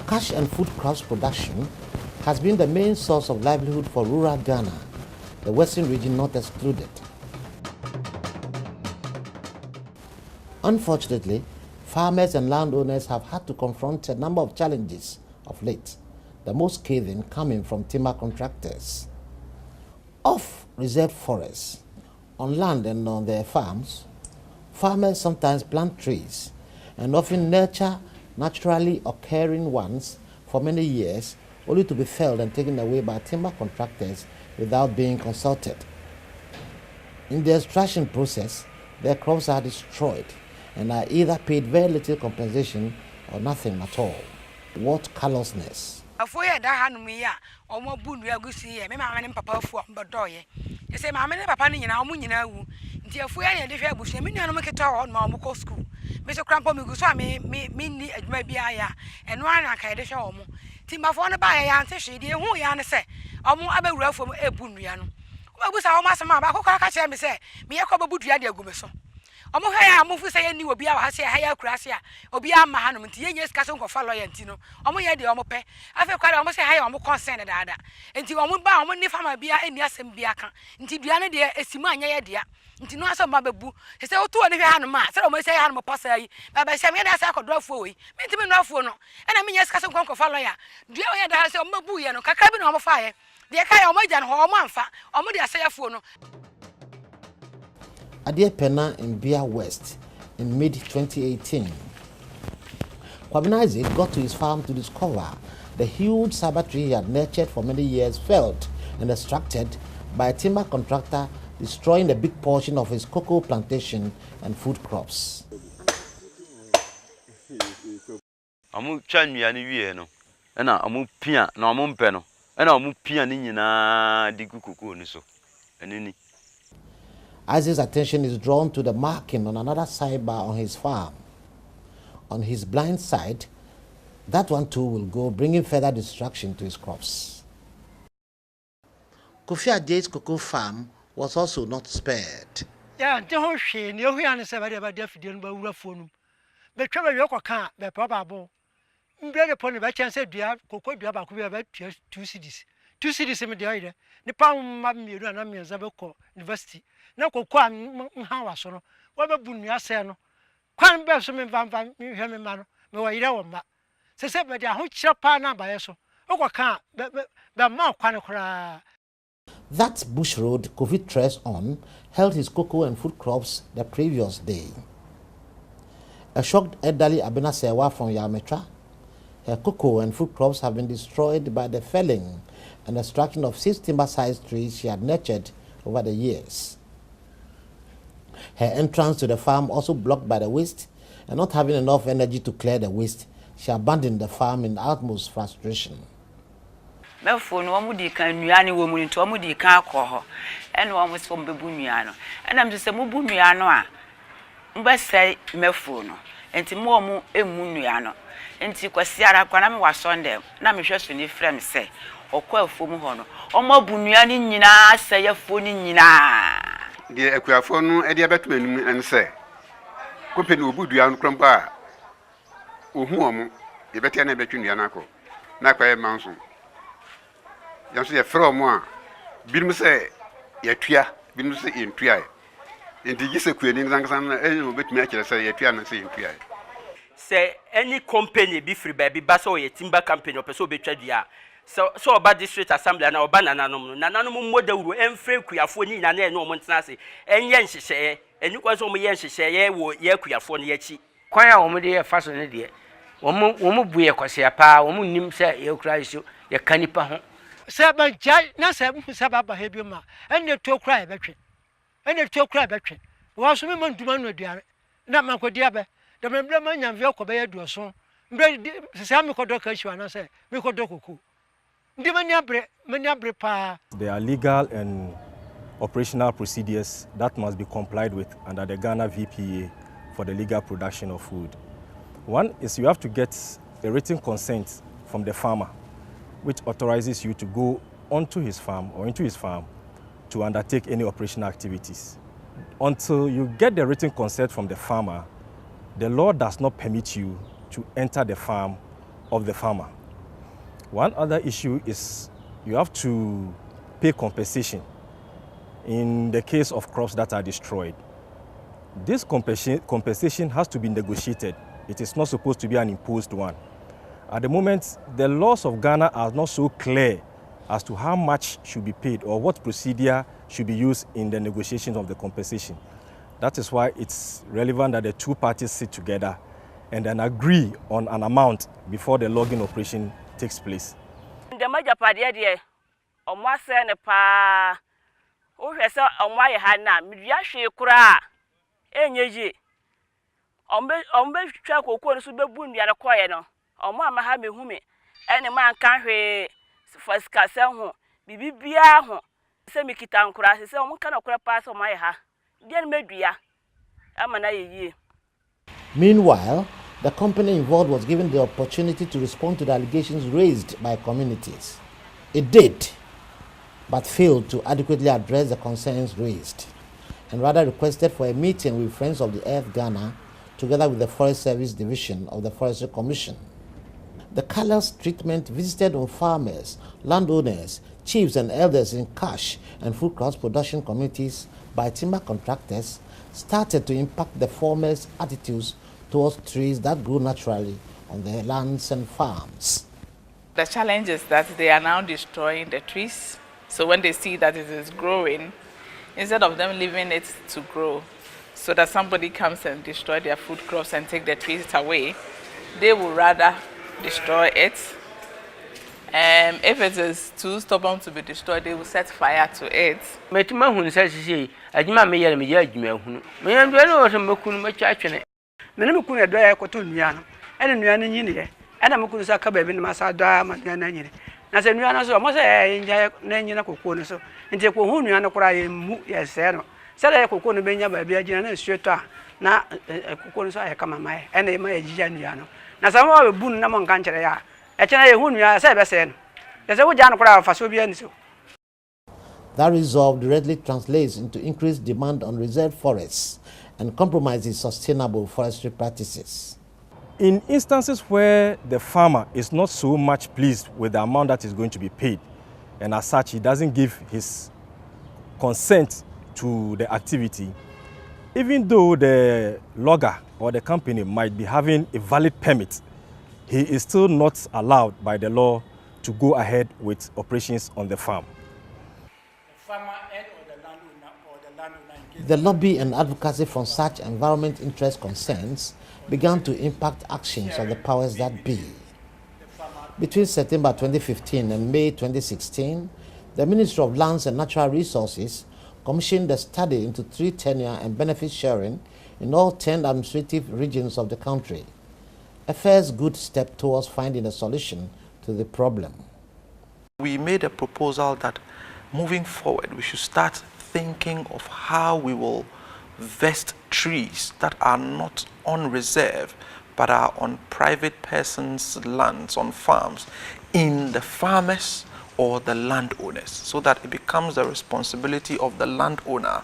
Cash and food crops production has been the main source of livelihood for rural Ghana, the western region not excluded. Unfortunately, farmers and landowners have had to confront a number of challenges of late, the most scathing coming from timber contractors. Off reserved forests, on land and on their farms, farmers sometimes plant trees and often nurture naturally occurring ones for many years, only to be felled and taken away by timber contractors without being consulted. In the extraction process, their crops are destroyed and are either paid very little compensation or nothing at all. What callousness! Afoya da hanum ya omo bunu agusi ye me mama ne papa afu mbodoye ye say mama ne papa ne nyina omo nyina wu nti afoya ye de hwe abusu me nuanu meketa ho na omo ko school me so krampo me guso me ni adwuma bia ya eno ana ka ye de hwe omo ti mafo ne ba ya ante hwe de hu ya ne se omo abawura afo ebunu ya no ko agusa omo asema ba kokora ka che me se me ye ko babudu ya de agume so omo hwe ya amufu se ye ni obi a ha se ha ya kurase a obi ama ha no nti ye nyes kaso nko fa lawyer nti no omo ye de omo pe afi kware omo se ha ya omo concern daada nti omo ba omo ni fama bia eni asem bia kan nti dua ne de esimu anya ye de nti no aso ma bebu se otu oni hwe ha no ma se omo se ha no posa yi ba se me na se akodo afuo yi me nti me no afuo no ena me nyes kaso nko fa lawyer dua o ye da se omo bu ye no kakra bi na omo fa ye de ka ya omo ja no omo amfa omo de ase afuo no. Adia Pena in Bia West in mid-2018. Kwabena Isaac got to his farm to discover the huge sabbath tree he had nurtured for many years felled and extracted by a timber contractor, destroying a big portion of his cocoa plantation and food crops. Amu chanwa ni wie no na amu pia na amu mpe no na amu pia ni nyina digu cocoa ni so enini. Isaac's attention is drawn to the marking on another sidebar on his farm. On his blind side, that one too will go, bringing further destruction to his crops. Kofi Ade's cocoa farm was also not spared. Yeah, don't she? You hear and say about the Fidian Bawafon. The trouble you can't, the probable. Bread upon the chance said, dear, cocoa, dear, about 2 cities. 2 cities in the idea. The pound mammy run a Zaboko University. No cocoa, how I saw. What about Bunya Sano? Quan Bessom Van Herman Manor, no idea of that. Say, but they are hot shop by us. Oh, can't, the mouth can't cry. That bush road Kofi treads on held his cocoa and food crops the previous day. A shocked elderly Abenasewa from Yametra, her cocoa and food crops have been destroyed by the felling and extraction of 6 timber-sized trees she had nurtured over the years. Her entrance to the farm also blocked by the waste, and not having enough energy to clear the waste, she abandoned the farm in utmost frustration. Mefo no omo di kan nuane wo mu nti omo di kan akọ ene omo so mbebu nuano ena me se mo bu nuano a mbese mefo no enti mo omo emu nuano enti kwasiara kwana me wasonde na me hweso ni frem se okọ afom ho no omo bu nuane nyina aseye fo ni nyina de akuafo no e de abeto anum en se kopeni obu duano krompa ohu omo e bete na betwe nuano akọ na kwae manso yanso ye frɛ mo a binom sɛ yatua binom sɛ yentua enti gise kuani nsansan na enyo betumi akyerɛ sɛ yatua na sɛ yentua sɛ any company bi free baby ba sɛ o timber company o pɛ sɛ obetwa dua so oba district assembly na oba nananom modawuro emfre kuafo ni nyina na ene o montena ase enye nhyehyɛ eni kwa sɛ o mo ye nhyehyɛ wo ye kuafo no yachi kwan a o mo de ye fa so ne de wo mo bu ye kwase pa wo mo nim sɛ ye kura iso ye kanipa ho Saba jai na saba ba hebioma ene to kra e betwe ene to kra betwe wo so me manduma no aduare na makodi abe de me ma nyamve okobe ya duoso mbre sesa me kodo ka hwa na se me kodo koku ndi mani abre pa. There are legal and operational procedures that must be complied with under the Ghana VPA for the legal production of food. One is you have to get a written consent from the farmer, which authorizes you to go onto his farm or into his farm to undertake any operational activities. Until you get the written consent from the law does not permit you to enter the farm of the farmer. One other issue is you have to pay compensation in the case of crops that are destroyed. This compensation has to be negotiated. It is not supposed to be an imposed one. At the moment, the laws of Ghana are not so clear as to how much should be paid or what procedure should be used in the negotiation of the compensation. That is why it's relevant that the two parties sit together and then agree on an amount before the logging operation takes place. The major party idea, Omwa send a pa. Oh, yes, Omwa Hana, Midiashi Kura, Enye. Ombe track or quarter to be boon the other choir. Omwa Mahami Humi, any man can't hear for Scasson, Bibi Biaho, Semikitan Kura, so one cannot pass on my ha. Then maybe I'm an ye. Meanwhile, the company involved was given the opportunity to respond to the allegations raised by communities. It did, but failed to adequately address the concerns raised, and rather requested for a meeting with Friends of the Earth Ghana, together with the Forest Service Division of the Forestry Commission. The callous treatment visited on farmers, landowners, chiefs and elders in cash and food crops production communities by timber contractors started to impact the former's attitudes towards trees that grew naturally on their lands and farms. The challenge is that they are now destroying the trees. So when they see that it is growing, instead of them leaving it to grow, so that somebody comes and destroy their food crops and take the trees away, they would rather destroy it. If it is too stubborn to be destroyed, they will set fire to it. Metima hun says she, Ajima may me judgment. Me and Dwello Mokun Machachene. Menamukun a dry cotton, and a new and a Mukunsa baby in Masada, Matana. As a new answer, must say, Nana Cocono, and take Kuhunian cry, yes, sir. Said I could be a baby and straight now a cocoon I come my and a my Giano. Now some of a boon among country. A channel whom you are said, there's a Jan crowd for Sobianso. That resolve directly translates into increased demand on reserved forests and compromises sustainable forestry practices. In instances where the farmer is not so much pleased with the amount that is going to be paid, and as such he doesn't give his consent to the activity, even though the logger or the company might be having a valid permit, he is still not allowed by the law to go ahead with operations on the farm. The lobby and advocacy from such environment interest concerns began to impact actions of the powers that be. Between September 2015 and May 2016, the Ministry of Lands and Natural Resources commissioned a study into tree tenure and benefit sharing in all 10 administrative regions of the country, a first good step towards finding a solution to the problem. We made a proposal that moving forward, we should start thinking of how we will vest trees that are not on reserve but are on private persons' lands, on farms, in the farmers or the landowners, so that it becomes the responsibility of the landowner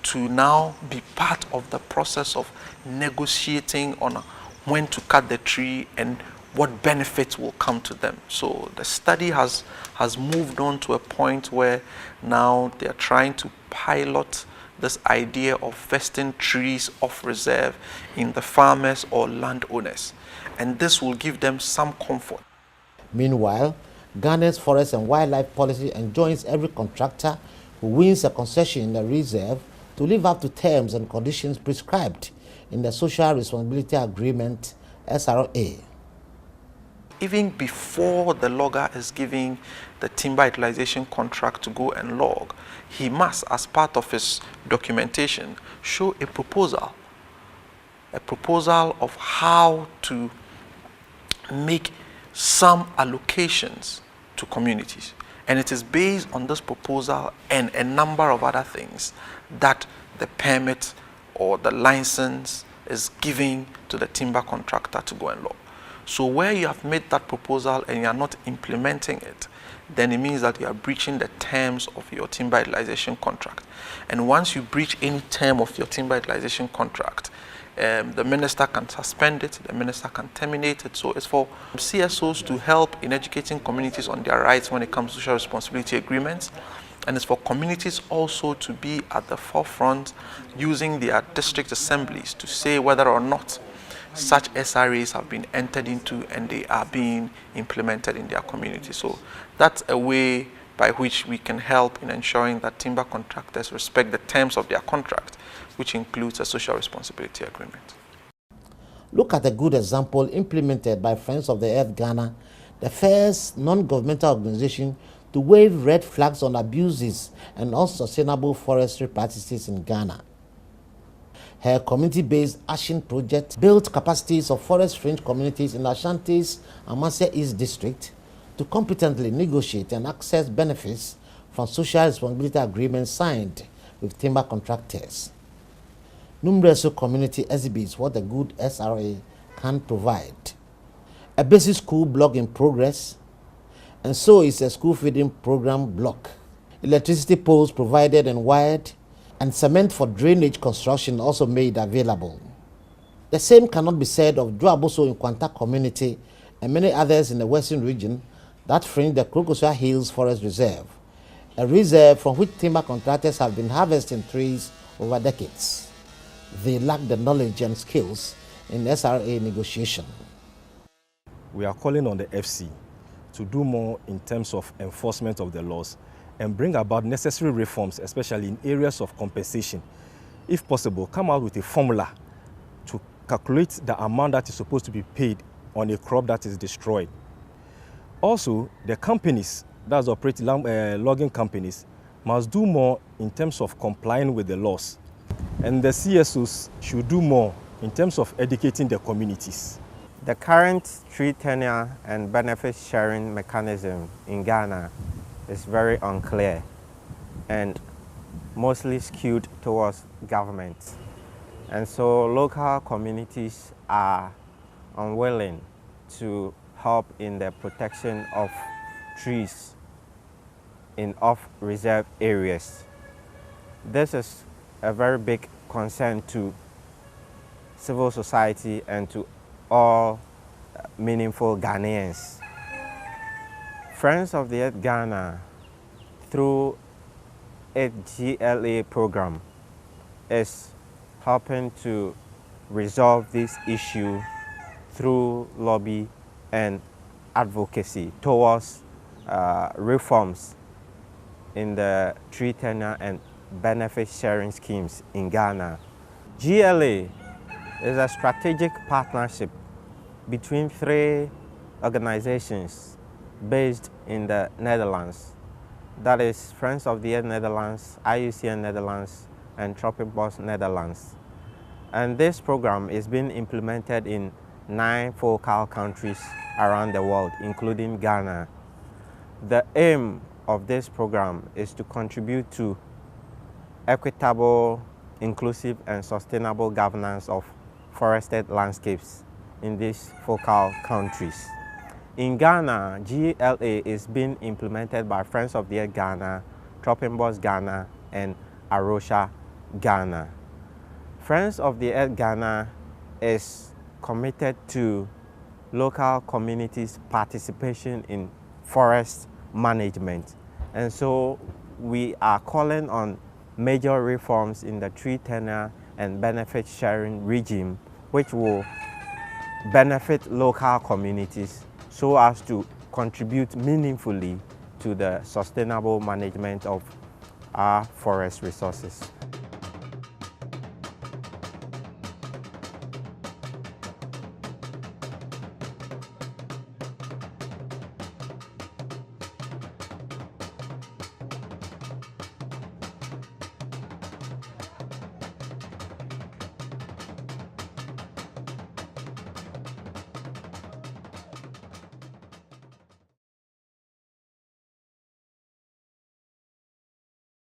to now be part of the process of negotiating on when to cut the tree and what benefits will come to them. So the study has moved on to a point where now they are trying to pilot this idea of vesting trees off reserve in the farmers or landowners, and this will give them some comfort. Meanwhile, Ghana's forest and wildlife policy enjoins every contractor who wins a concession in the reserve to live up to terms and conditions prescribed in the Social Responsibility Agreement, SRA. Even before the logger is giving the timber utilization contract to go and log, he must, as part of his documentation, show a proposal of how to make some allocations to communities. And it is based on this proposal and a number of other things that the permit or the license is giving to the timber contractor to go and log. So where you have made that proposal and you are not implementing it, then it means that you are breaching the terms of your timber utilization contract. And once you breach any term of your timber utilization contract, the minister can suspend it, the minister can terminate it. So it's for CSOs to help in educating communities on their rights when it comes to social responsibility agreements. And it's for communities also to be at the forefront using their district assemblies to say whether or not such SRAs have been entered into and they are being implemented in their community. So that's a way by which we can help in ensuring that timber contractors respect the terms of their contract, which includes a social responsibility agreement. Look at a good example implemented by Friends of the Earth Ghana, the first non-governmental organization to wave red flags on abuses and unsustainable forestry practices in Ghana. Her community-based action project built capacities of forest-fringe communities in Ashanti's Amasia East District to competently negotiate and access benefits from social responsibility agreements signed with timber contractors. Numerous community exhibits what a good SRA can provide. A basic school block in progress, and so is a school feeding program block. Electricity poles provided and wired, and cement for drainage construction also made available. The same cannot be said of Duaboso in Kwanta community and many others in the western region that fringe the Krokosua Hills Forest Reserve, a reserve from which timber contractors have been harvesting trees over decades. They lack the knowledge and skills in SRA negotiation. We are calling on the FC to do more in terms of enforcement of the laws and bring about necessary reforms, especially in areas of compensation. If possible, come out with a formula to calculate the amount that is supposed to be paid on a crop that is destroyed. Also, the companies that operate logging companies must do more in terms of complying with the laws. And the CSOs should do more in terms of educating the communities. The current tree tenure and benefit sharing mechanism in Ghana is very unclear and mostly skewed towards government. And so local communities are unwilling to help in the protection of trees in off-reserve areas. This is a very big concern to civil society and to all meaningful Ghanaians. Friends of the Earth Ghana, through its GLA program, is helping to resolve this issue through lobby and advocacy towards reforms in the tree tenure and benefit sharing schemes in Ghana. GLA is a strategic partnership between 3 organizations based in the Netherlands. That is Friends of the Earth Netherlands, IUCN Netherlands, and Tropic Boss Netherlands. And this program is being implemented in 9 focal countries around the world, including Ghana. The aim of this program is to contribute to equitable, inclusive, and sustainable governance of forested landscapes in these focal countries. In Ghana, GLA is being implemented by Friends of the Earth Ghana, Tropic Boss Ghana, and Arosha Ghana. Friends of the Earth Ghana is committed to local communities' participation in forest management. And so we are calling on major reforms in the tree tenure and benefit sharing regime, which will benefit local communities so as to contribute meaningfully to the sustainable management of our forest resources.